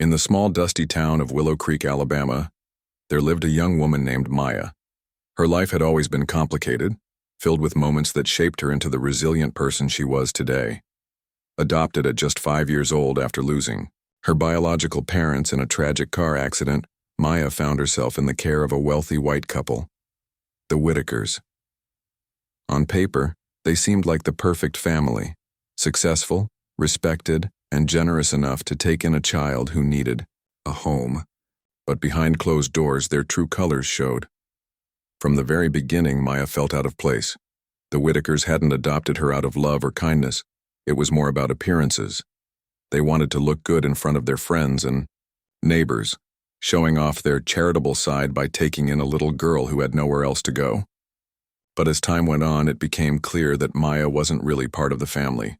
In the small dusty town of Willow Creek, Alabama, there lived a young woman named Maya. Her life had always been complicated, filled with moments that shaped her into the resilient person she was today. Adopted at just 5 years old after losing her biological parents in a tragic car accident, Maya found herself in the care of a wealthy white couple, the Whitakers. On paper, they seemed like the perfect family, successful, respected, and generous enough to take in a child who needed a home. But behind closed doors, their true colors showed. From the very beginning, Maya felt out of place. The Whitakers hadn't adopted her out of love or kindness. It was more about appearances. They wanted to look good in front of their friends and neighbors, showing off their charitable side by taking in a little girl who had nowhere else to go. But as time went on, it became clear that Maya wasn't really part of the family.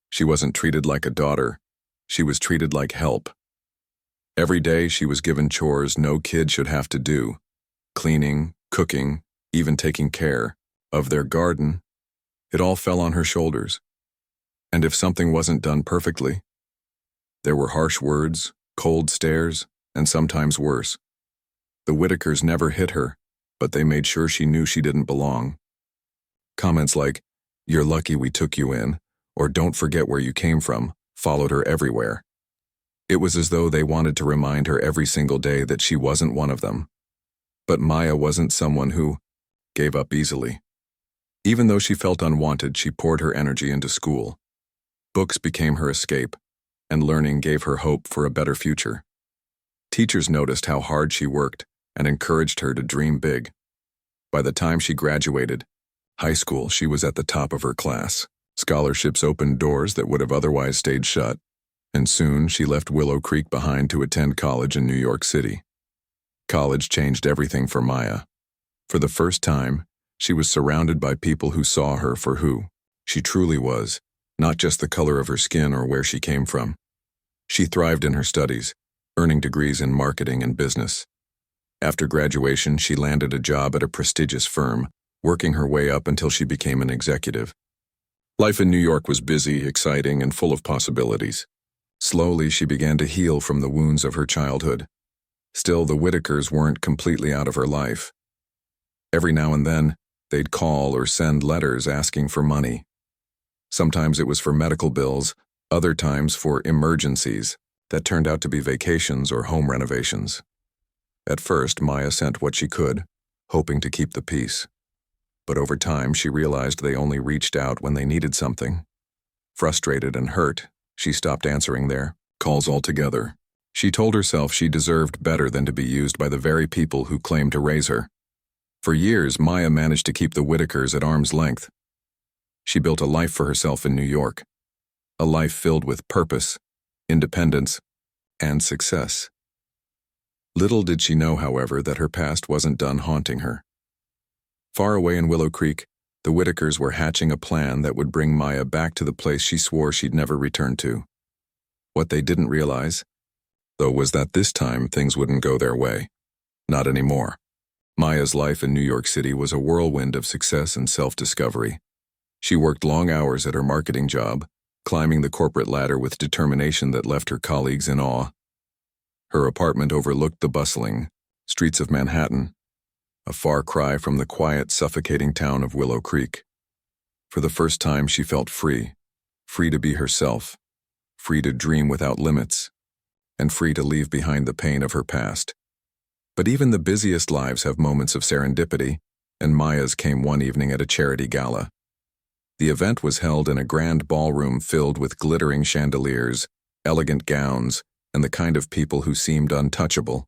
She wasn't treated like a daughter. She was treated like help. Every day she was given chores no kid should have to do: cleaning, cooking, even taking care of their garden. It all fell on her shoulders. And if something wasn't done perfectly, there were harsh words, cold stares, and sometimes worse. The Whitakers never hit her, but they made sure she knew she didn't belong. Comments like, "You're lucky we took you in," or "Don't forget where you came from," followed her everywhere. It was as though they wanted to remind her every single day that she wasn't one of them. But Maya wasn't someone who gave up easily. Even though she felt unwanted, she poured her energy into school. Books became her escape, and learning gave her hope for a better future. Teachers noticed how hard she worked and encouraged her to dream big. By the time she graduated high school, she was at the top of her class. Scholarships opened doors that would have otherwise stayed shut, and soon she left Willow Creek behind to attend college in New York City. College changed everything for Maya. For the first time, she was surrounded by people who saw her for who she truly was, not just the color of her skin or where she came from. She thrived in her studies, earning degrees in marketing and business. After graduation, she landed a job at a prestigious firm, working her way up until she became an executive. Life in New York was busy, exciting, and full of possibilities. Slowly, she began to heal from the wounds of her childhood. Still, the Whitakers weren't completely out of her life. Every now and then, they'd call or send letters asking for money. Sometimes it was for medical bills, other times for emergencies that turned out to be vacations or home renovations. At first, Maya sent what she could, hoping to keep the peace. But over time, she realized they only reached out when they needed something. Frustrated and hurt, she stopped answering their calls altogether. She told herself she deserved better than to be used by the very people who claimed to raise her. For years, Maya managed to keep the Whitakers at arm's length. She built a life for herself in New York, a life filled with purpose, independence, and success. Little did she know, however, that her past wasn't done haunting her. Far away in Willow Creek, the Whitakers were hatching a plan that would bring Maya back to the place she swore she'd never return to. What they didn't realize, though, was that this time things wouldn't go their way. Not anymore. Maya's life in New York City was a whirlwind of success and self-discovery. She worked long hours at her marketing job, climbing the corporate ladder with determination that left her colleagues in awe. Her apartment overlooked the bustling streets of Manhattan, a far cry from the quiet, suffocating town of Willow Creek. For the first time, she felt free to be herself, free to dream without limits, and free to leave behind the pain of her past. But even the busiest lives have moments of serendipity, and Maya's came one evening at a charity gala. The event was held in a grand ballroom filled with glittering chandeliers, elegant gowns, and the kind of people who seemed untouchable.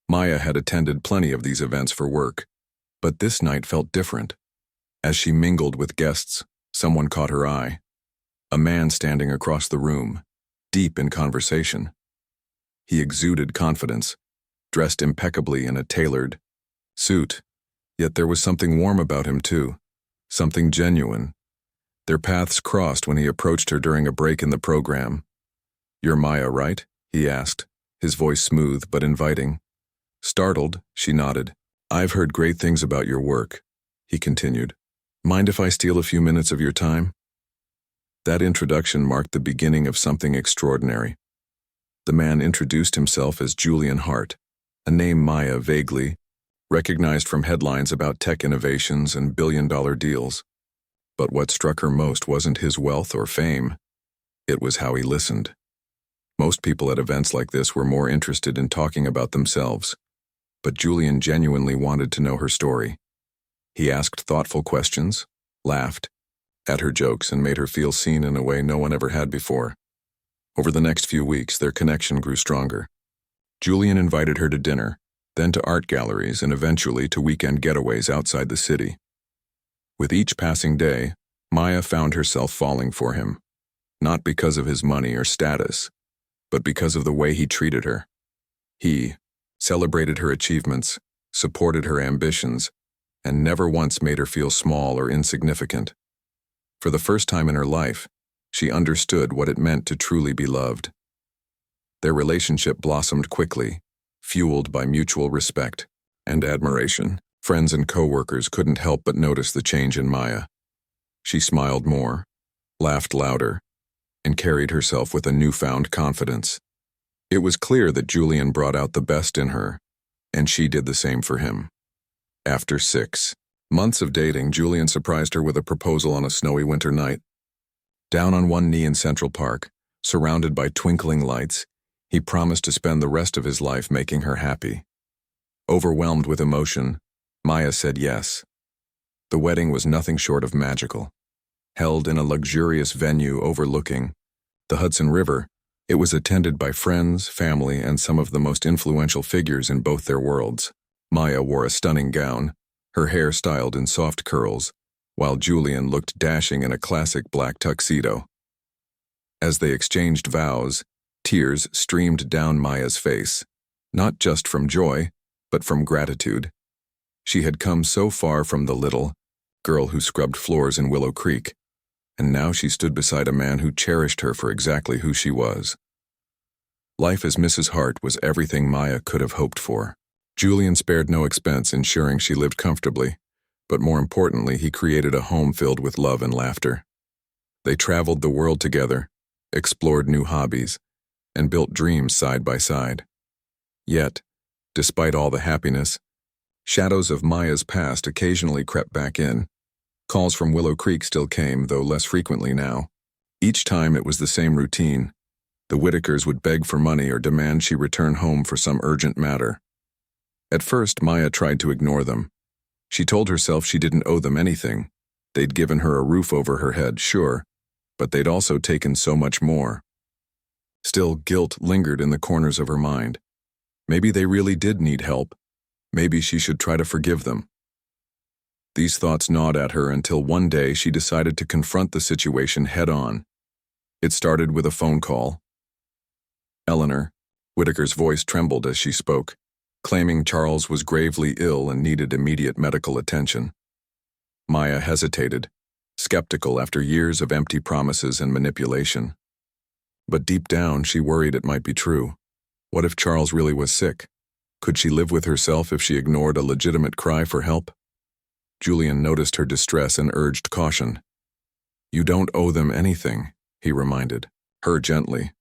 Maya had attended plenty of these events for work, but this night felt different. As she mingled with guests, someone caught her eye. A man standing across the room, deep in conversation. He exuded confidence, dressed impeccably in a tailored suit, yet there was something warm about him too, something genuine. Their paths crossed when he approached her during a break in the program. "You're Maya, right?" he asked, his voice smooth but inviting. Startled, she nodded. "I've heard great things about your work," he continued. "Mind if I steal a few minutes of your time?" That introduction marked the beginning of something extraordinary. The man introduced himself as Julian Hart, a name Maya vaguely recognized from headlines about tech innovations and billion-dollar deals. But what struck her most wasn't his wealth or fame. It was how he listened. Most people at events like this were more interested in talking about themselves, but Julian genuinely wanted to know her story. He asked thoughtful questions, laughed at her jokes, and made her feel seen in a way no one ever had before. Over the next few weeks, their connection grew stronger. Julian invited her to dinner, then to art galleries, and eventually to weekend getaways outside the city. With each passing day, Maya found herself falling for him, not because of his money or status, but because of the way he treated her. He celebrated her achievements, supported her ambitions, and never once made her feel small or insignificant. For the first time in her life, she understood what it meant to truly be loved. Their relationship blossomed quickly, fueled by mutual respect and admiration. Friends and co-workers couldn't help but notice the change in Maya. She smiled more, laughed louder, and carried herself with a newfound confidence. It was clear that Julian brought out the best in her, and she did the same for him. After 6 months of dating, Julian surprised her with a proposal on a snowy winter night. Down on one knee in Central Park, surrounded by twinkling lights, he promised to spend the rest of his life making her happy. Overwhelmed with emotion, Maya said yes. The wedding was nothing short of magical. Held in a luxurious venue overlooking the Hudson River, it was attended by friends, family, and some of the most influential figures in both their worlds. Maya wore a stunning gown, her hair styled in soft curls, while Julian looked dashing in a classic black tuxedo. As they exchanged vows, tears streamed down Maya's face, not just from joy, but from gratitude. She had come so far from the little girl who scrubbed floors in Willow Creek, and now she stood beside a man who cherished her for exactly who she was. Life as Mrs. Hart was everything Maya could have hoped for. Julian spared no expense ensuring she lived comfortably, but more importantly, he created a home filled with love and laughter. They traveled the world together, explored new hobbies, and built dreams side by side. Yet, despite all the happiness, shadows of Maya's past occasionally crept back in. Calls from Willow Creek still came, though less frequently now. Each time it was the same routine. The Whitakers would beg for money or demand she return home for some urgent matter. At first, Maya tried to ignore them. She told herself she didn't owe them anything. They'd given her a roof over her head, sure, but they'd also taken so much more. Still, guilt lingered in the corners of her mind. Maybe they really did need help. Maybe she should try to forgive them. These thoughts gnawed at her until one day she decided to confront the situation head-on. It started with a phone call. Eleanor, Whitaker's voice trembled as she spoke, claiming Charles was gravely ill and needed immediate medical attention. Maya hesitated, skeptical after years of empty promises and manipulation. But deep down, she worried it might be true. What if Charles really was sick? Could she live with herself if she ignored a legitimate cry for help? Julian noticed her distress and urged caution. "You don't owe them anything," he reminded her gently.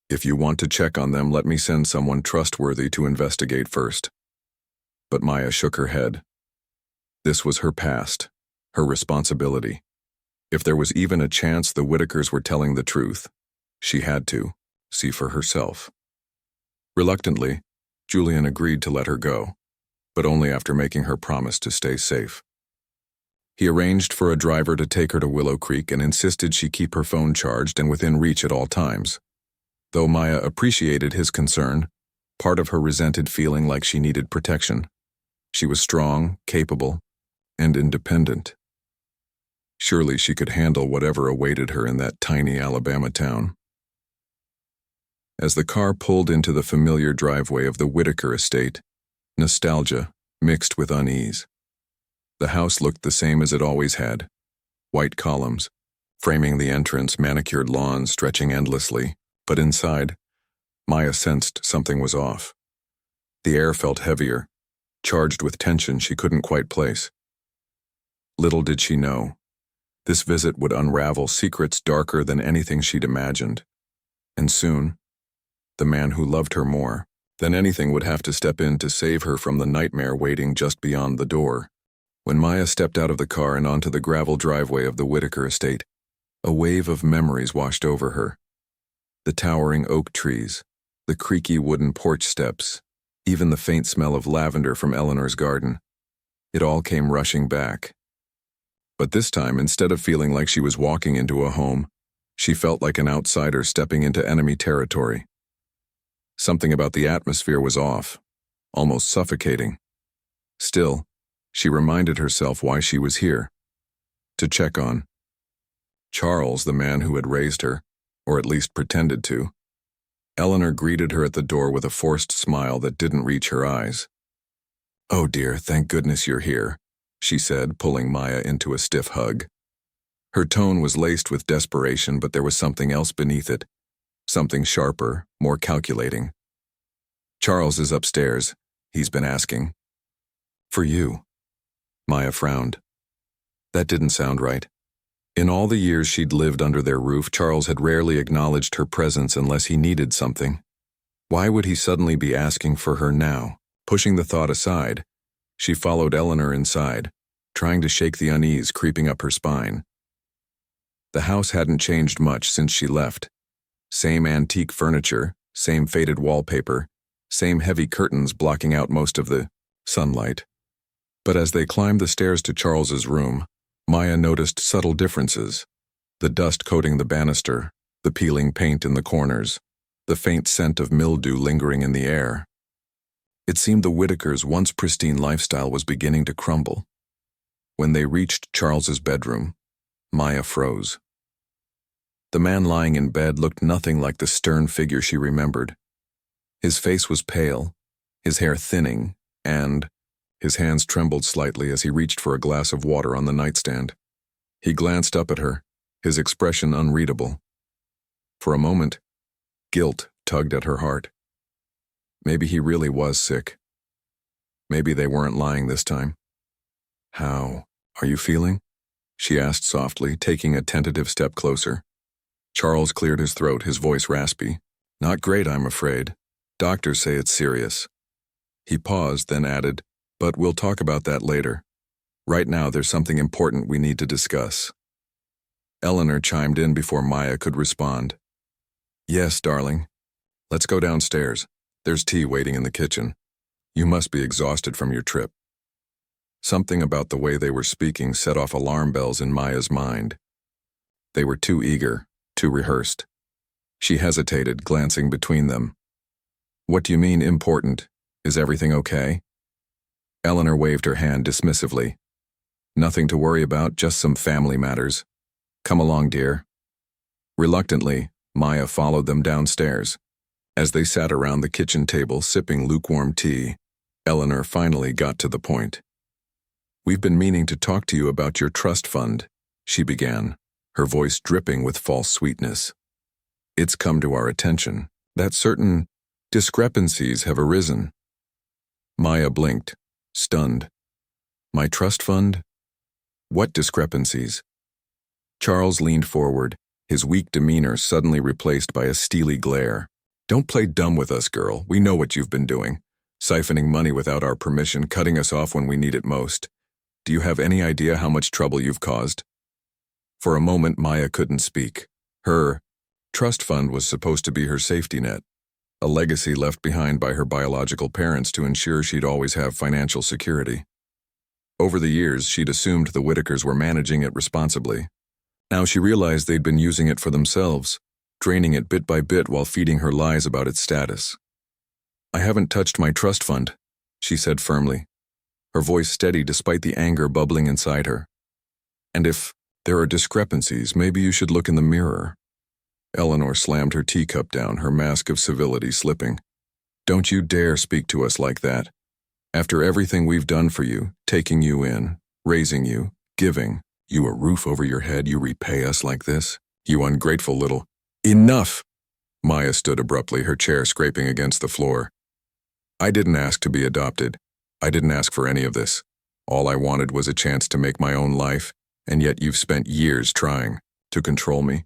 "If you want to check on them, let me send someone trustworthy to investigate first." But Maya shook her head. This was her past, her responsibility. If there was even a chance the Whitakers were telling the truth, she had to see for herself. Reluctantly, Julian agreed to let her go, but only after making her promise to stay safe. He arranged for a driver to take her to Willow Creek and insisted she keep her phone charged and within reach at all times. Though Maya appreciated his concern, part of her resented feeling like she needed protection. She was strong, capable, and independent. Surely she could handle whatever awaited her in that tiny Alabama town. As the car pulled into the familiar driveway of the Whitaker estate, nostalgia mixed with unease. The house looked the same as it always had. White columns, framing the entrance, manicured lawns stretching endlessly, but inside, Maya sensed something was off. The air felt heavier, charged with tension she couldn't quite place. Little did she know, this visit would unravel secrets darker than anything she'd imagined. And soon, the man who loved her more than anything would have to step in to save her from the nightmare waiting just beyond the door. When Maya stepped out of the car and onto the gravel driveway of the Whitaker estate, a wave of memories washed over her. The towering oak trees, the creaky wooden porch steps, even the faint smell of lavender from Eleanor's garden. It all came rushing back. But this time, instead of feeling like she was walking into a home, she felt like an outsider stepping into enemy territory. Something about the atmosphere was off, almost suffocating. Still, she reminded herself why she was here. To check on Charles, the man who had raised her, or at least pretended to. Eleanor greeted her at the door with a forced smile that didn't reach her eyes. "Oh dear, thank goodness you're here," she said, pulling Maya into a stiff hug. Her tone was laced with desperation, but there was something else beneath it. Something sharper, more calculating. "Charles is upstairs. He's been asking." "For you." Maya frowned. That didn't sound right. In all the years she'd lived under their roof, Charles had rarely acknowledged her presence unless he needed something. Why would he suddenly be asking for her now? Pushing the thought aside, she followed Eleanor inside, trying to shake the unease creeping up her spine. The house hadn't changed much since she left. Same antique furniture, same faded wallpaper, same heavy curtains blocking out most of the sunlight. But as they climbed the stairs to Charles's room, Maya noticed subtle differences. The dust coating the banister, the peeling paint in the corners, the faint scent of mildew lingering in the air. It seemed the Whitakers' once pristine lifestyle was beginning to crumble. When they reached Charles's bedroom, Maya froze. The man lying in bed looked nothing like the stern figure she remembered. His face was pale, his hair thinning, and his hands trembled slightly as he reached for a glass of water on the nightstand. He glanced up at her, his expression unreadable. For a moment, guilt tugged at her heart. Maybe he really was sick. Maybe they weren't lying this time. "How are you feeling?" she asked softly, taking a tentative step closer. Charles cleared his throat, his voice raspy. "Not great, I'm afraid. Doctors say it's serious." He paused, then added, "But we'll talk about that later. Right now, there's something important we need to discuss." Eleanor chimed in before Maya could respond. "Yes, darling. Let's go downstairs. There's tea waiting in the kitchen. You must be exhausted from your trip." Something about the way they were speaking set off alarm bells in Maya's mind. They were too eager, too rehearsed. She hesitated, glancing between them. "What do you mean, important? Is everything okay?" Eleanor waved her hand dismissively. "Nothing to worry about, just some family matters. Come along, dear." Reluctantly, Maya followed them downstairs. As they sat around the kitchen table sipping lukewarm tea, Eleanor finally got to the point. "We've been meaning to talk to you about your trust fund," she began, her voice dripping with false sweetness. "It's come to our attention that certain discrepancies have arisen." Maya blinked, stunned. "My trust fund? What discrepancies?" Charles leaned forward, his weak demeanor suddenly replaced by a steely glare. "Don't play dumb with us, girl. We know what you've been doing. Siphoning money without our permission, cutting us off when we need it most. Do you have any idea how much trouble you've caused?" For a moment, Maya couldn't speak. Her trust fund was supposed to be her safety net, a legacy left behind by her biological parents to ensure she'd always have financial security. Over the years, she'd assumed the Whitakers were managing it responsibly. Now she realized they'd been using it for themselves, draining it bit by bit while feeding her lies about its status. "I haven't touched my trust fund," she said firmly, her voice steady despite the anger bubbling inside her. "And if there are discrepancies, maybe you should look in the mirror." Eleanor slammed her teacup down, her mask of civility slipping. "Don't you dare speak to us like that. After everything we've done for you, taking you in, raising you, giving you a roof over your head, you repay us like this? You ungrateful little—" "Enough!" Maya stood abruptly, her chair scraping against the floor. "I didn't ask to be adopted. I didn't ask for any of this. All I wanted was a chance to make my own life, and yet you've spent years trying to control me,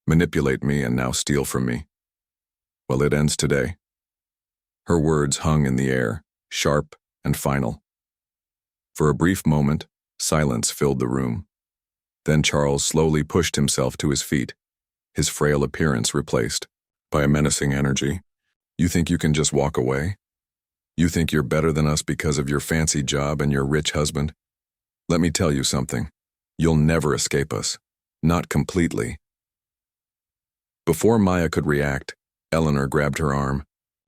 manipulate me, and now steal from me." Well, it ends today. Her words hung in the air, sharp and final. For a brief moment, silence filled the room. Then Charles slowly pushed himself to his feet, his frail appearance replaced by a menacing energy. You think you can just walk away? You think you're better than us because of your fancy job and your rich husband? Let me tell you something. You'll never escape us. Not completely. Before Maya could react, Eleanor grabbed her arm,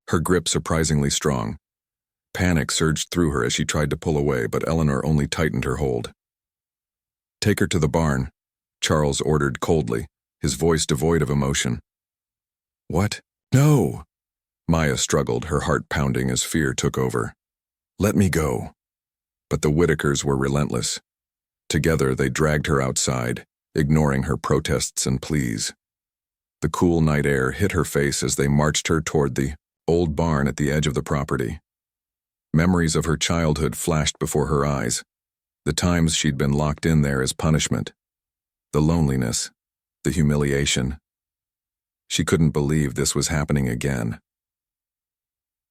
her grip surprisingly strong. Panic surged through her as she tried to pull away, but Eleanor only tightened her hold. Take her to the barn, Charles ordered coldly, his voice devoid of emotion. What? No! Maya struggled, her heart pounding as fear took over. Let me go. But the Whitakers were relentless. Together they dragged her outside, ignoring her protests and pleas. The cool night air hit her face as they marched her toward the old barn at the edge of the property. Memories of her childhood flashed before her eyes, the times she'd been locked in there as punishment, the loneliness, the humiliation. She couldn't believe this was happening again.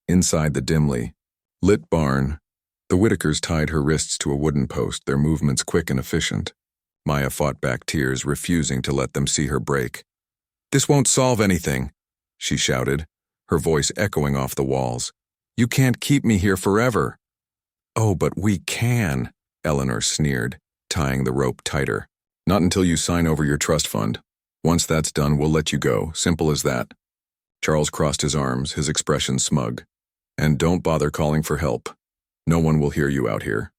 Inside the dimly lit barn, the Whitakers tied her wrists to a wooden post, their movements quick and efficient. Maya fought back tears, refusing to let them see her break. This won't solve anything, she shouted, her voice echoing off the walls. You can't keep me here forever. Oh, but we can, Eleanor sneered, tying the rope tighter. Not until you sign over your trust fund. Once that's done, we'll let you go. Simple as that. Charles crossed his arms, his expression smug. And don't bother calling for help. No one will hear you out here.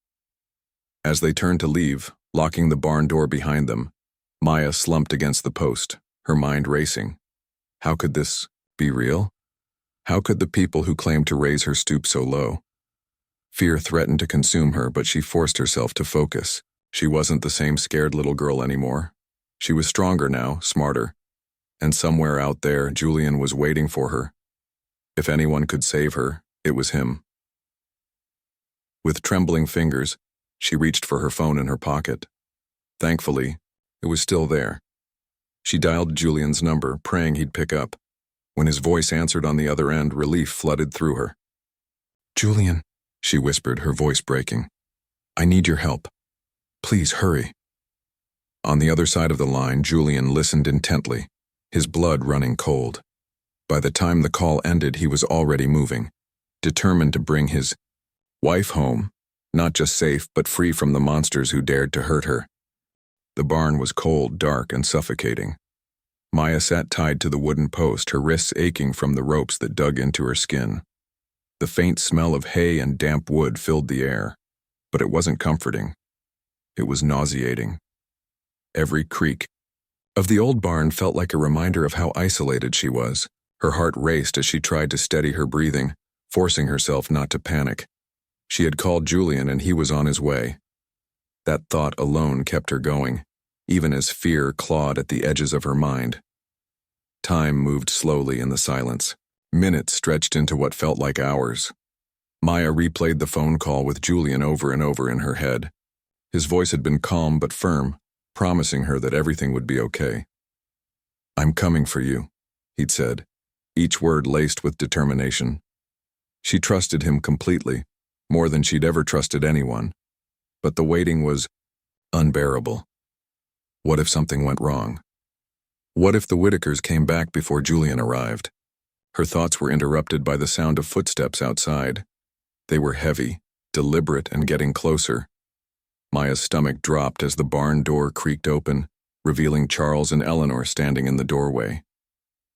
As they turned to leave, locking the barn door behind them, Maya slumped against the post, her mind racing. How could this be real? How could the people who claimed to raise her stoop so low? Fear threatened to consume her, but she forced herself to focus. She wasn't the same scared little girl anymore. She was stronger now, smarter. And somewhere out there, Julian was waiting for her. If anyone could save her, it was him. With trembling fingers, she reached for her phone in her pocket. Thankfully, it was still there. She dialed Julian's number, praying he'd pick up. When his voice answered on the other end, relief flooded through her. Julian, she whispered, her voice breaking. I need your help. Please hurry. On the other side of the line, Julian listened intently, his blood running cold. By the time the call ended, he was already moving, determined to bring his wife home, not just safe, but free from the monsters who dared to hurt her. The barn was cold, dark, and suffocating. Maya sat tied to the wooden post, her wrists aching from the ropes that dug into her skin. The faint smell of hay and damp wood filled the air, but it wasn't comforting. It was nauseating. Every creak of the old barn felt like a reminder of how isolated she was. Her heart raced as she tried to steady her breathing, forcing herself not to panic. She had called Julian and he was on his way. That thought alone kept her going, even as fear clawed at the edges of her mind. Time moved slowly in the silence. Minutes stretched into what felt like hours. Maya replayed the phone call with Julian over and over in her head. His voice had been calm but firm, promising her that everything would be okay. I'm coming for you, he'd said, each word laced with determination. She trusted him completely, more than she'd ever trusted anyone. But the waiting was unbearable. What if something went wrong? What if the Whitakers came back before Julian arrived? Her thoughts were interrupted by the sound of footsteps outside. They were heavy, deliberate, and getting closer. Maya's stomach dropped as the barn door creaked open, revealing Charles and Eleanor standing in the doorway.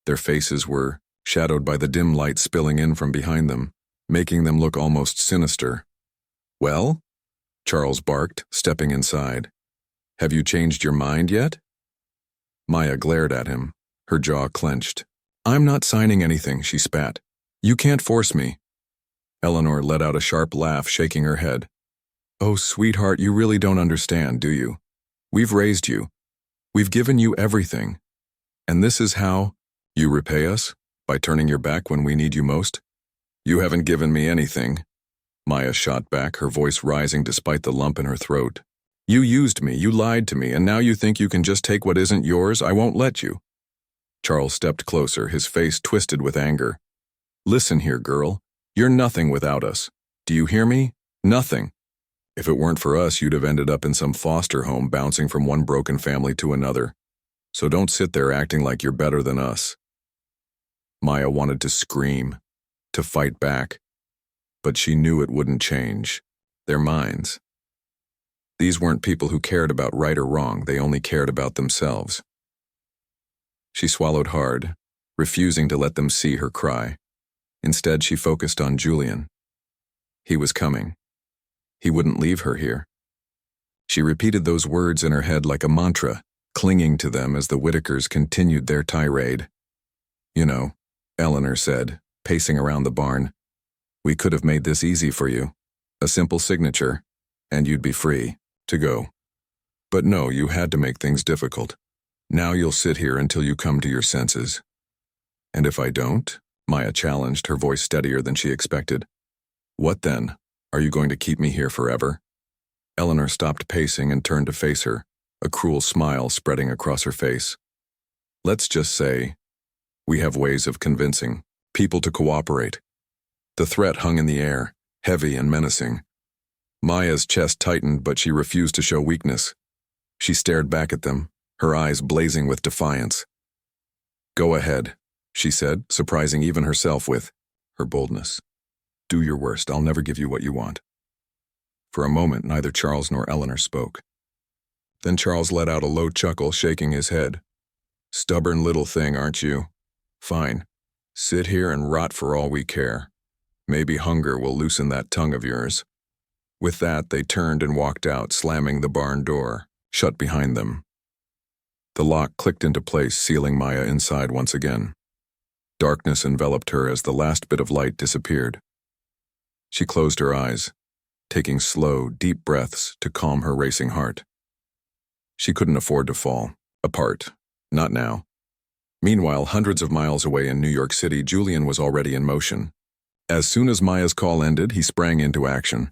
Their faces were shadowed by the dim light spilling in from behind them, making them look almost sinister. Well? Charles barked, stepping inside. Have you changed your mind yet? Maya glared at him, her jaw clenched. I'm not signing anything, she spat. You can't force me. Eleanor let out a sharp laugh, shaking her head. Oh, sweetheart, you really don't understand, do you? We've raised you. We've given you everything. And this is how you repay us? By turning your back when we need you most? You haven't given me anything. Maya shot back, her voice rising despite the lump in her throat. You used me, you lied to me, and now you think you can just take what isn't yours? I won't let you. Charles stepped closer, his face twisted with anger. Listen here, girl. You're nothing without us. Do you hear me? Nothing. If it weren't for us, you'd have ended up in some foster home bouncing from one broken family to another. So don't sit there acting like you're better than us. Maya wanted to scream, to fight back, but she knew it wouldn't change. Their minds. These weren't people who cared about right or wrong, they only cared about themselves. She swallowed hard, refusing to let them see her cry. Instead, she focused on Julian. He was coming. He wouldn't leave her here. She repeated those words in her head like a mantra, clinging to them as the Whitakers continued their tirade. You know, Eleanor said, pacing around the barn, we could have made this easy for you. A simple signature, and you'd be free to go. But no, you had to make things difficult. Now you'll sit here until you come to your senses. And if I don't? Maya challenged, her voice steadier than she expected. What then? Are you going to keep me here forever? Eleanor stopped pacing and turned to face her, a cruel smile spreading across her face. Let's just say, we have ways of convincing people to cooperate. The threat hung in the air, heavy and menacing. Maya's chest tightened, but she refused to show weakness. She stared back at them, her eyes blazing with defiance. Go ahead, she said, surprising even herself with her boldness. Do your worst, I'll never give you what you want. For a moment, neither Charles nor Eleanor spoke. Then Charles let out a low chuckle, shaking his head. Stubborn little thing, aren't you? Fine. Sit here and rot for all we care. Maybe hunger will loosen that tongue of yours. With that, they turned and walked out, slamming the barn door, shut behind them. The lock clicked into place, sealing Maya inside once again. Darkness enveloped her as the last bit of light disappeared. She closed her eyes, taking slow, deep breaths to calm her racing heart. She couldn't afford to fall apart, not now. Meanwhile, hundreds of miles away in New York City, Julian was already in motion. As soon as Maya's call ended, he sprang into action.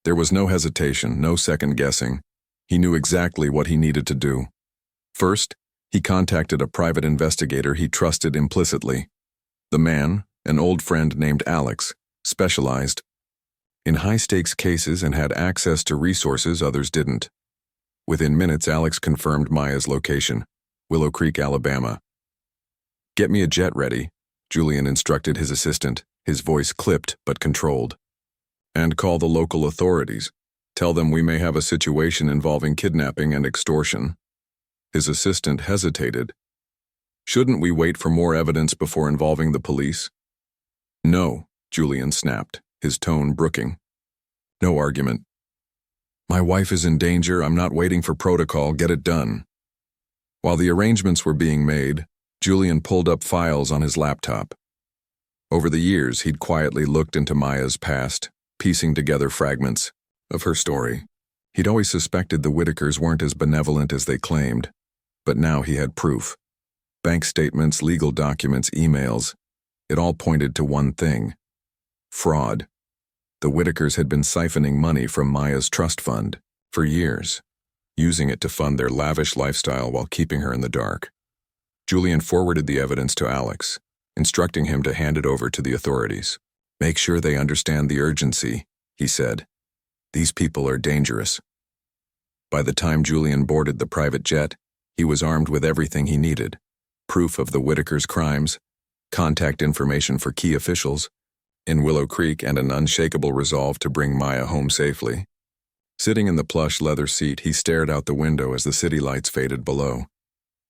There was no hesitation, no second guessing. He knew exactly what he needed to do. First, he contacted a private investigator he trusted implicitly. The man, an old friend named Alex, specialized in high-stakes cases and had access to resources others didn't. Within minutes, Alex confirmed Maya's location, Willow Creek, Alabama. Get me a jet ready, Julian instructed his assistant, his voice clipped but controlled. And call the local authorities. Tell them we may have a situation involving kidnapping and extortion. His assistant hesitated. Shouldn't we wait for more evidence before involving the police? No, Julian snapped, his tone brooking. No argument. My wife is in danger, I'm not waiting for protocol, get it done. While the arrangements were being made, Julian pulled up files on his laptop. Over the years, he'd quietly looked into Maya's past, piecing together fragments of her story. He'd always suspected the Whitakers weren't as benevolent as they claimed, but now he had proof. Bank statements, legal documents, emails. It all pointed to one thing: fraud. The Whitakers had been siphoning money from Maya's trust fund for years, using it to fund their lavish lifestyle while keeping her in the dark. Julian forwarded the evidence to Alex, instructing him to hand it over to the authorities. Make sure they understand the urgency, he said. These people are dangerous. By the time Julian boarded the private jet, he was armed with everything he needed: proof of the Whitakers' crimes, contact information for key officials in Willow Creek, and an unshakable resolve to bring Maya home safely. Sitting in the plush leather seat, he stared out the window as the city lights faded below.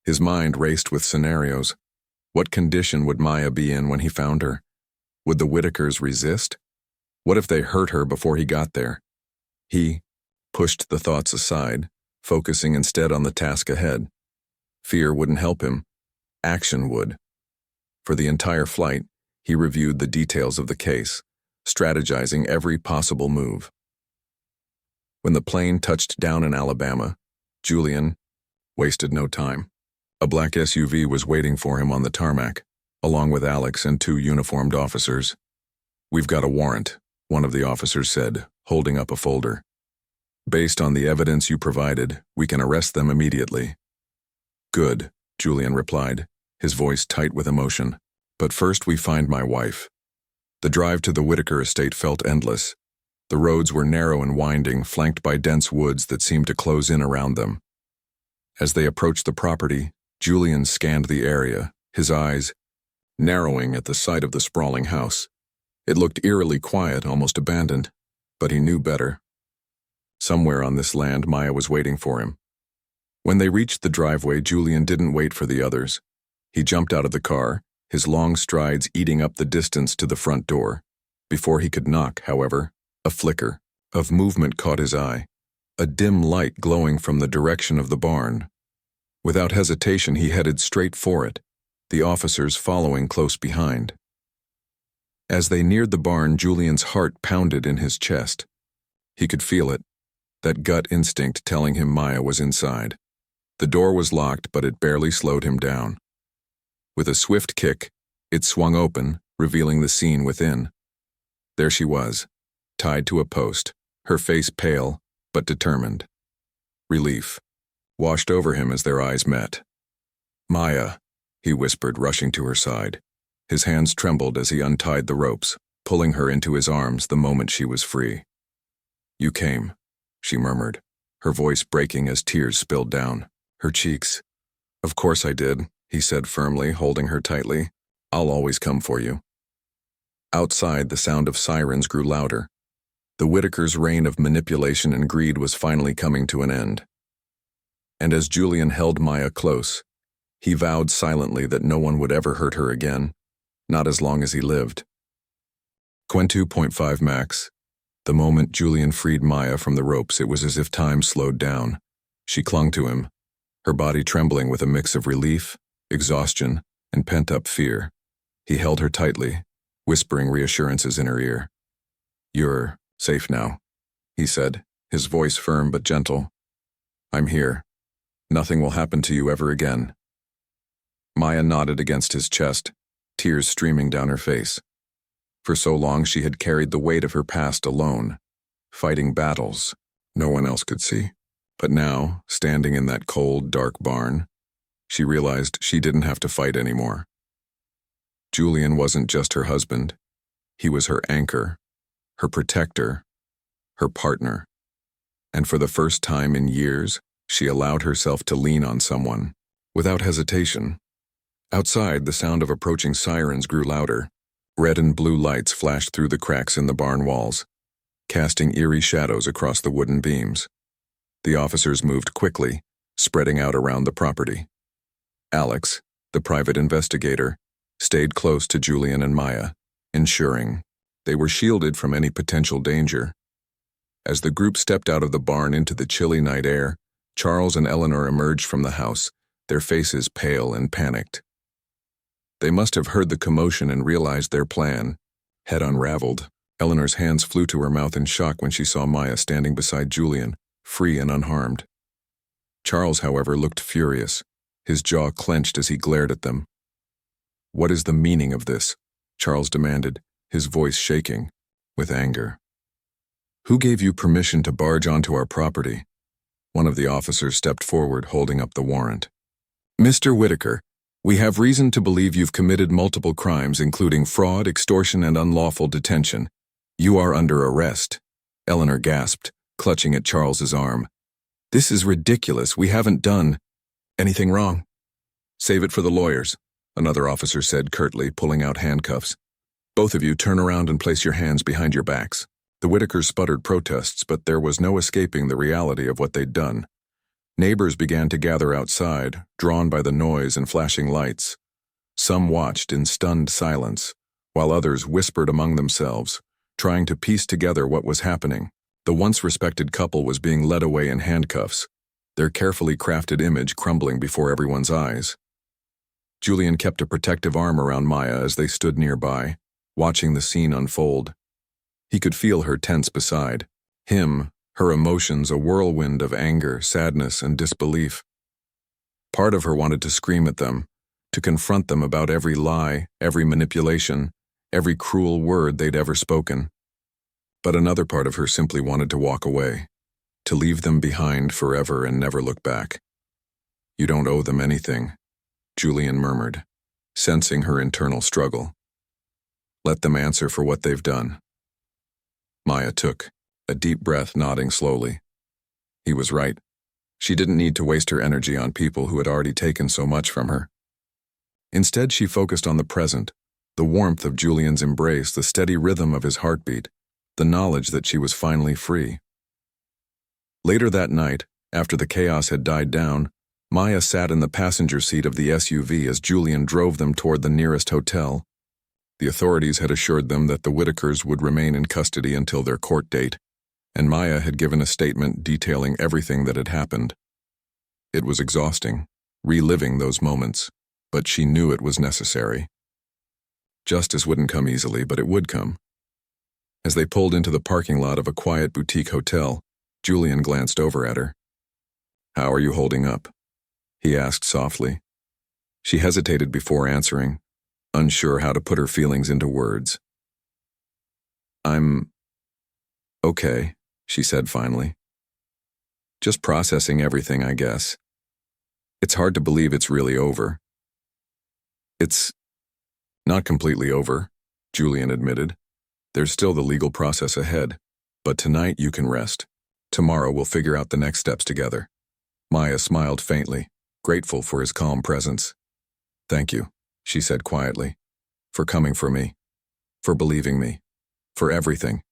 His mind raced with scenarios. What condition would Maya be in when he found her? Would the Whitakers resist? What if they hurt her before he got there? He pushed the thoughts aside, focusing instead on the task ahead. Fear wouldn't help him. Action would. For the entire flight, he reviewed the details of the case, strategizing every possible move. When the plane touched down in Alabama, Julian wasted no time. A black SUV was waiting for him on the tarmac, along with Alex and two uniformed officers. We've got a warrant, one of the officers said, holding up a folder. Based on the evidence you provided, we can arrest them immediately. Good, Julian replied, his voice tight with emotion. "But first we find my wife." The drive to the Whitaker estate felt endless. The roads were narrow and winding, flanked by dense woods that seemed to close in around them. As they approached the property, Julian scanned the area, his eyes narrowing at the sight of the sprawling house. It looked eerily quiet, almost abandoned, but he knew better. Somewhere on this land, Maya was waiting for him. When they reached the driveway, Julian didn't wait for the others. He jumped out of the car, his long strides eating up the distance to the front door. Before he could knock, however, a flicker of movement caught his eye, a dim light glowing from the direction of the barn. Without hesitation, he headed straight for it, the officers following close behind. As they neared the barn, Julian's heart pounded in his chest. He could feel it, that gut instinct telling him Maya was inside. The door was locked, but it barely slowed him down. With a swift kick, it swung open, revealing the scene within. There she was, tied to a post, her face pale but determined. Relief washed over him as their eyes met. "Maya," he whispered, rushing to her side. His hands trembled as he untied the ropes, pulling her into his arms the moment she was free. "You came," she murmured, her voice breaking as tears spilled down her cheeks. "Of course I did," he said firmly, holding her tightly. "I'll always come for you." Outside, the sound of sirens grew louder. The Whitakers' reign of manipulation and greed was finally coming to an end. And as Julian held Maya close, he vowed silently that no one would ever hurt her again, not as long as he lived. Quen 2.5 Max. The moment Julian freed Maya from the ropes, it was as if time slowed down. She clung to him, her body trembling with a mix of relief, exhaustion, and pent-up fear. He held her tightly, whispering reassurances in her ear. "You're safe now," he said, his voice firm but gentle. "I'm here. Nothing will happen to you ever again." Maya nodded against his chest, tears streaming down her face. For so long she had carried the weight of her past alone, fighting battles no one else could see. But now, standing in that cold, dark barn, she realized she didn't have to fight anymore. Julian wasn't just her husband. He was her anchor, her protector, her partner. And for the first time in years, she allowed herself to lean on someone, without hesitation. Outside, the sound of approaching sirens grew louder. Red and blue lights flashed through the cracks in the barn walls, casting eerie shadows across the wooden beams. The officers moved quickly, spreading out around the property. Alex, the private investigator, stayed close to Julian and Maya, ensuring they were shielded from any potential danger. As the group stepped out of the barn into the chilly night air, Charles and Eleanor emerged from the house, their faces pale and panicked. They must have heard the commotion and realized their plan had unraveled. Eleanor's hands flew to her mouth in shock when she saw Maya standing beside Julian, free and unharmed. Charles, however, looked furious, his jaw clenched as he glared at them. "What is the meaning of this?" Charles demanded, his voice shaking with anger. "Who gave you permission to barge onto our property?" One of the officers stepped forward, holding up the warrant. "Mr. Whitaker, we have reason to believe you've committed multiple crimes, including fraud, extortion, and unlawful detention. You are under arrest," Eleanor gasped, clutching at Charles's arm. "This is ridiculous. We haven't done anything wrong." "Save it for the lawyers," another officer said curtly, pulling out handcuffs. "Both of you turn around and place your hands behind your backs." The Whitakers sputtered protests, but there was no escaping the reality of what they'd done. Neighbors began to gather outside, drawn by the noise and flashing lights. Some watched in stunned silence, while others whispered among themselves, trying to piece together what was happening. The once respected couple was being led away in handcuffs, their carefully crafted image crumbling before everyone's eyes. Julian kept a protective arm around Maya as they stood nearby, watching the scene unfold. He could feel her tense beside him, her emotions a whirlwind of anger, sadness, and disbelief. Part of her wanted to scream at them, to confront them about every lie, every manipulation, every cruel word they'd ever spoken. But another part of her simply wanted to walk away, to leave them behind forever and never look back. "You don't owe them anything," Julian murmured, sensing her internal struggle. Let them answer for what they've done. Maya took a deep breath, nodding slowly. He was right. She didn't need to waste her energy on people who had already taken so much from her. Instead, she focused on the present, the warmth of Julian's embrace, the steady rhythm of his heartbeat, the knowledge that she was finally free. Later that night, after the chaos had died down, Maya sat in the passenger seat of the SUV as Julian drove them toward the nearest hotel. The authorities had assured them that the Whitakers would remain in custody until their court date, and Maya had given a statement detailing everything that had happened. It was exhausting, reliving those moments, but she knew it was necessary. Justice wouldn't come easily, but it would come. As they pulled into the parking lot of a quiet boutique hotel, Julian glanced over at her. "How are you holding up?" he asked softly. She hesitated before answering, unsure how to put her feelings into words. "I'm okay," she said finally. "Just processing everything, I guess. It's hard to believe it's really over." "It's not completely over," Julian admitted. "There's still the legal process ahead, but tonight you can rest. Tomorrow we'll figure out the next steps together." Maya smiled faintly, grateful for his calm presence. "Thank you," she said quietly, "for coming for me, for believing me, for everything."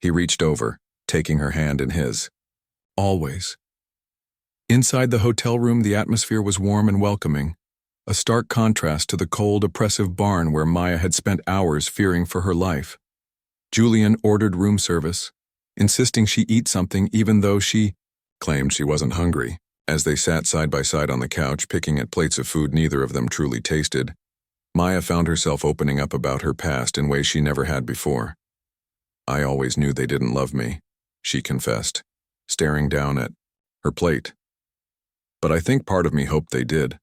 He reached over, taking her hand in his. "Always." Inside the hotel room, the atmosphere was warm and welcoming, a stark contrast to the cold, oppressive barn where Maya had spent hours fearing for her life. Julian ordered room service, insisting she eat something even though she claimed she wasn't hungry. As they sat side by side on the couch, picking at plates of food neither of them truly tasted, Maya found herself opening up about her past in ways she never had before. "I always knew they didn't love me," she confessed, staring down at her plate. "But I think part of me hoped they did,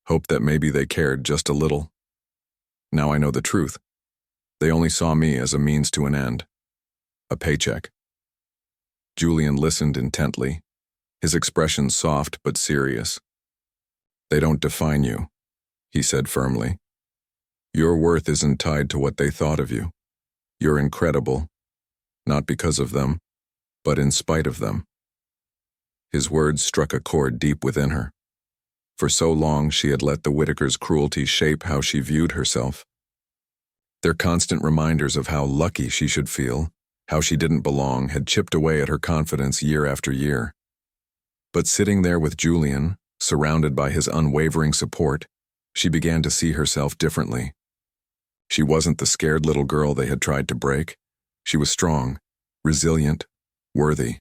hoped that maybe they cared just a little. Now I know the truth. They only saw me as a means to an end. A paycheck." Julian listened intently, his expression soft but serious. "They don't define you," he said firmly. "Your worth isn't tied to what they thought of you. You're incredible, not because of them, but in spite of them." His words struck a chord deep within her. For so long she had let the Whitakers' cruelty shape how she viewed herself. Their constant reminders of how lucky she should feel, how she didn't belong, had chipped away at her confidence year after year. But sitting there with Julian, surrounded by his unwavering support, she began to see herself differently. She wasn't the scared little girl they had tried to break. She was strong, resilient, worthy.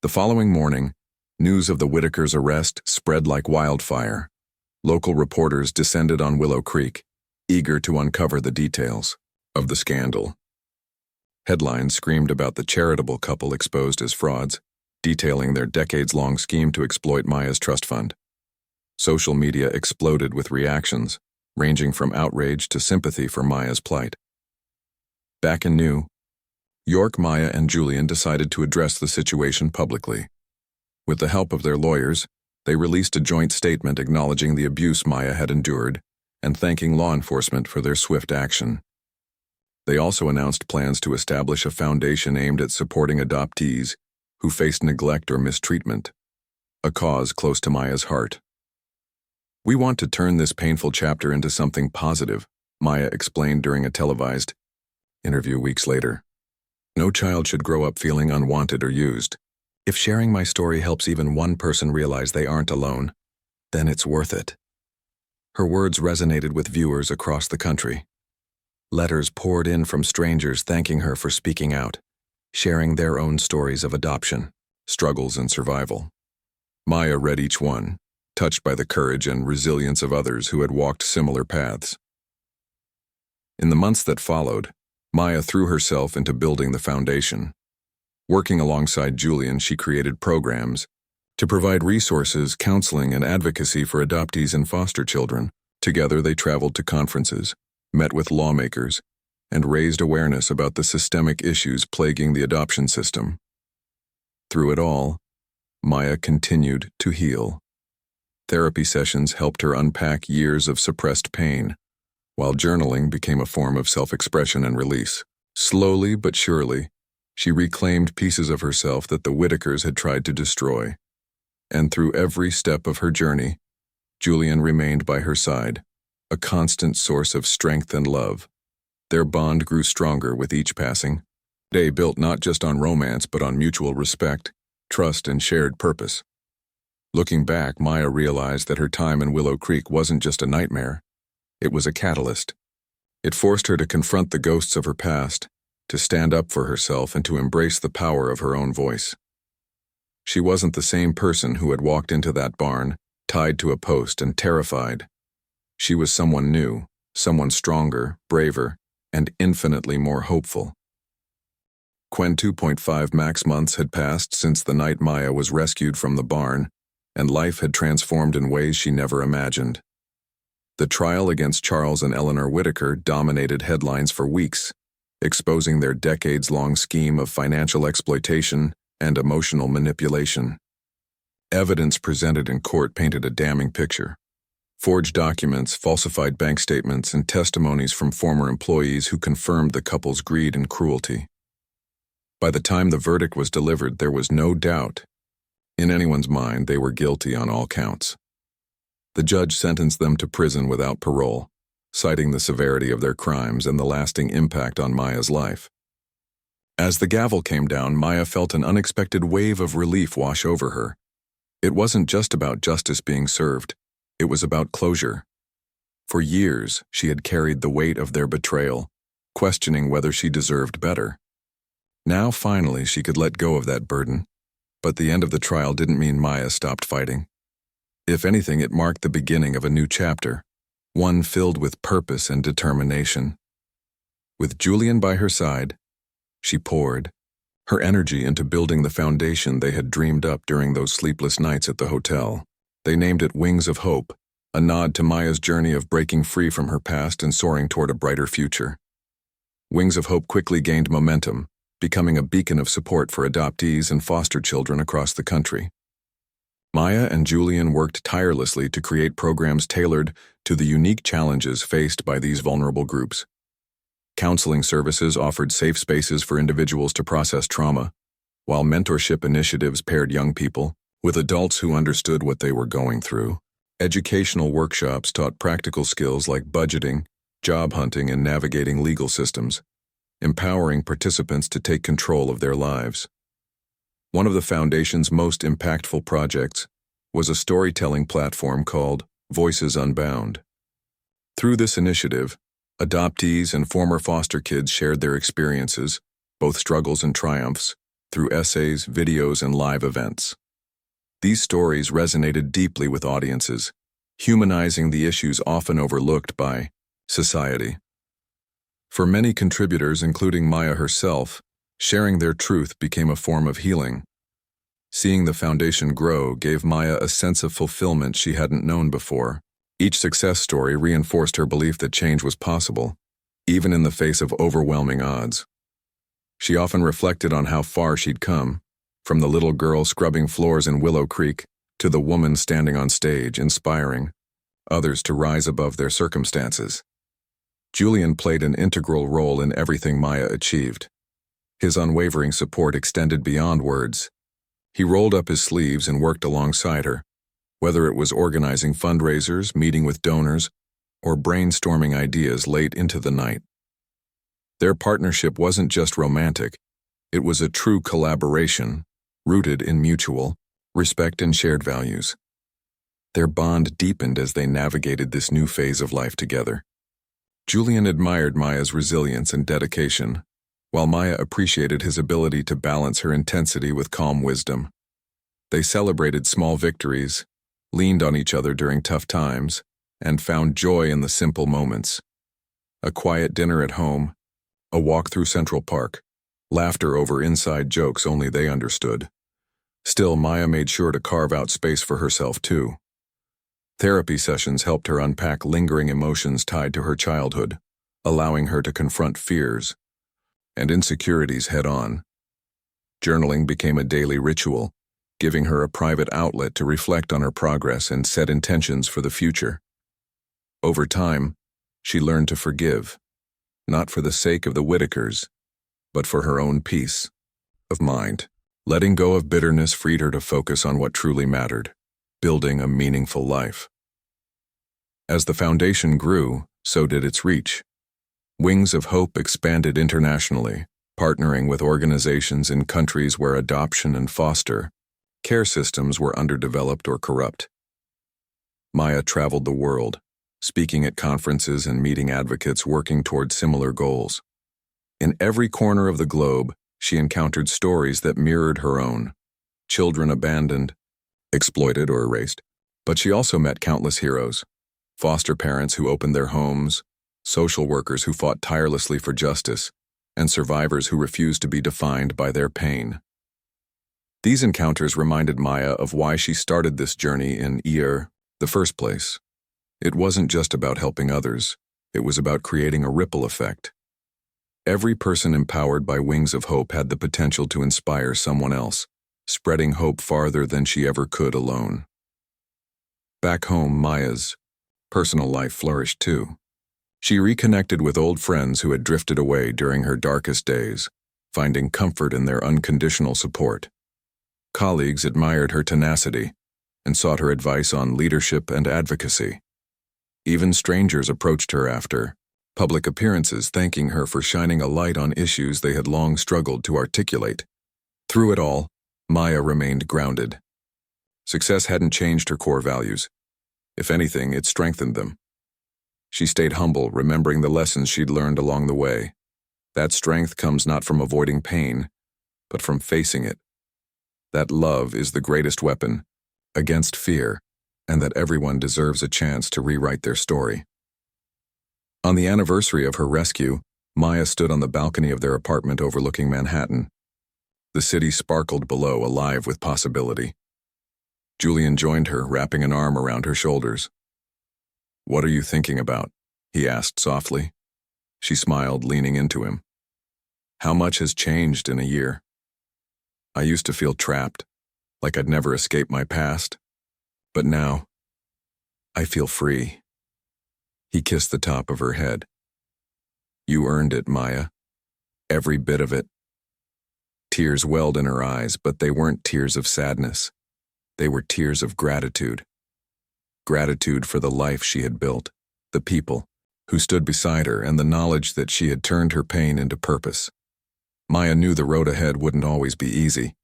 The following morning, news of the Whitakers' arrest spread like wildfire. Local reporters descended on Willow Creek, eager to uncover the details of the scandal. Headlines screamed about the charitable couple exposed as frauds, detailing their decades-long scheme to exploit Maya's trust fund. Social media exploded with reactions, ranging from outrage to sympathy for Maya's plight. Back in New York, Maya and Julian decided to address the situation publicly. With the help of their lawyers, they released a joint statement acknowledging the abuse Maya had endured and thanking law enforcement for their swift action. They also announced plans to establish a foundation aimed at supporting adoptees who faced neglect or mistreatment, a cause close to Maya's heart. "We want to turn this painful chapter into something positive," Maya explained during a televised interview weeks later. "No child should grow up feeling unwanted or used. If sharing my story helps even one person realize they aren't alone, then it's worth it." Her words resonated with viewers across the country. Letters poured in from strangers thanking her for speaking out, sharing their own stories of adoption, struggles, and survival. Maya read each one, touched by the courage and resilience of others who had walked similar paths. In the months that followed, Maya threw herself into building the foundation. Working alongside Julian, she created programs to provide resources, counseling, and advocacy for adoptees and foster children. Together, they traveled to conferences, met with lawmakers, and raised awareness about the systemic issues plaguing the adoption system. Through it all, Maya continued to heal. Therapy sessions helped her unpack years of suppressed pain, while journaling became a form of self-expression and release. Slowly but surely, she reclaimed pieces of herself that the Whitakers had tried to destroy. And through every step of her journey, Julian remained by her side, a constant source of strength and love. Their bond grew stronger with each passing day, built not just on romance but on mutual respect, trust, and shared purpose. Looking back, Maya realized that her time in Willow Creek wasn't just a nightmare. It was a catalyst. It forced her to confront the ghosts of her past, to stand up for herself, and to embrace the power of her own voice. She wasn't the same person who had walked into that barn, tied to a post and terrified. She was someone new, someone stronger, braver, and infinitely more hopeful. 2.5 max months had passed since the night Maya was rescued from the barn, and life had transformed in ways she never imagined. The trial against Charles and Eleanor Whitaker dominated headlines for weeks, exposing their decades-long scheme of financial exploitation and emotional manipulation. Evidence presented in court painted a damning picture. Forged documents, falsified bank statements, and testimonies from former employees who confirmed the couple's greed and cruelty. By the time the verdict was delivered, there was no doubt in anyone's mind they were guilty on all counts. The judge sentenced them to prison without parole, citing the severity of their crimes and the lasting impact on Maya's life. As the gavel came down, Maya felt an unexpected wave of relief wash over her. It wasn't just about justice being served, it was about closure. For years, she had carried the weight of their betrayal, questioning whether she deserved better. Now, finally, she could let go of that burden. But the end of the trial didn't mean Maya stopped fighting. If anything, it marked the beginning of a new chapter, one filled with purpose and determination. With Julian by her side, she poured her energy into building the foundation they had dreamed up during those sleepless nights at the hotel. They named it Wings of Hope, a nod to Maya's journey of breaking free from her past and soaring toward a brighter future. Wings of Hope quickly gained momentum, becoming a beacon of support for adoptees and foster children across the country. Maya and Julian worked tirelessly to create programs tailored to the unique challenges faced by these vulnerable groups. Counseling services offered safe spaces for individuals to process trauma, while mentorship initiatives paired young people with adults who understood what they were going through. Educational workshops taught practical skills like budgeting, job hunting, and navigating legal systems, empowering participants to take control of their lives. One of the Foundation's most impactful projects was a storytelling platform called Voices Unbound. Through this initiative, adoptees and former foster kids shared their experiences, both struggles and triumphs, through essays, videos, and live events. These stories resonated deeply with audiences, humanizing the issues often overlooked by society. For many contributors, including Maya herself, sharing their truth became a form of healing. Seeing the foundation grow gave Maya a sense of fulfillment she hadn't known before. Each success story reinforced her belief that change was possible, even in the face of overwhelming odds. She often reflected on how far she'd come, from the little girl scrubbing floors in Willow Creek to the woman standing on stage, inspiring others to rise above their circumstances. Julian played an integral role in everything Maya achieved. His unwavering support extended beyond words. He rolled up his sleeves and worked alongside her, whether it was organizing fundraisers, meeting with donors, or brainstorming ideas late into the night. Their partnership wasn't just romantic, it was a true collaboration, rooted in mutual respect and shared values. Their bond deepened as they navigated this new phase of life together. Julian admired Maya's resilience and dedication, while Maya appreciated his ability to balance her intensity with calm wisdom. They celebrated small victories, leaned on each other during tough times, and found joy in the simple moments. A quiet dinner at home, a walk through Central Park, laughter over inside jokes only they understood. Still, Maya made sure to carve out space for herself too. Therapy sessions helped her unpack lingering emotions tied to her childhood, allowing her to confront fears and insecurities head-on. Journaling became a daily ritual, giving her a private outlet to reflect on her progress and set intentions for the future. Over time, she learned to forgive, not for the sake of the Whitakers, but for her own peace of mind. Letting go of bitterness freed her to focus on what truly mattered, building a meaningful life. As the foundation grew, so did its reach. Wings of Hope expanded internationally, partnering with organizations in countries where adoption and foster care systems were underdeveloped or corrupt. Maya traveled the world, speaking at conferences and meeting advocates working toward similar goals. In every corner of the globe, she encountered stories that mirrored her own. Children abandoned, exploited, or erased. But she also met countless heroes: foster parents who opened their homes, social workers who fought tirelessly for justice, and survivors who refused to be defined by their pain. These encounters reminded Maya of why she started this journey in the first place. It wasn't just about helping others, it was about creating a ripple effect. Every person empowered by Wings of Hope had the potential to inspire someone else, spreading hope farther than she ever could alone. Back home, Maya's personal life flourished too. She reconnected with old friends who had drifted away during her darkest days, finding comfort in their unconditional support. Colleagues admired her tenacity and sought her advice on leadership and advocacy. Even strangers approached her after public appearances, thanking her for shining a light on issues they had long struggled to articulate. Through it all, Maya remained grounded. Success hadn't changed her core values. If anything, it strengthened them. She stayed humble, remembering the lessons she'd learned along the way. That strength comes not from avoiding pain, but from facing it. That love is the greatest weapon against fear, and that everyone deserves a chance to rewrite their story. On the anniversary of her rescue, Maya stood on the balcony of their apartment overlooking Manhattan. The city sparkled below, alive with possibility. Julian joined her, wrapping an arm around her shoulders. "What are you thinking about?" he asked softly. She smiled, leaning into him. "How much has changed in a year? I used to feel trapped, like I'd never escape my past. But now, I feel free." He kissed the top of her head. "You earned it, Maya. Every bit of it." Tears welled in her eyes, but they weren't tears of sadness. They were tears of gratitude. Gratitude for the life she had built, the people who stood beside her, and the knowledge that she had turned her pain into purpose. Maya knew the road ahead wouldn't always be easy.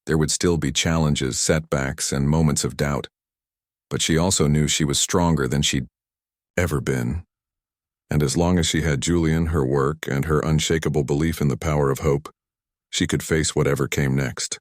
There would still be challenges, setbacks, and moments of doubt. But she also knew she was stronger than she'd ever been. And as long as she had Julian, her work, and her unshakable belief in the power of hope, she could face whatever came next.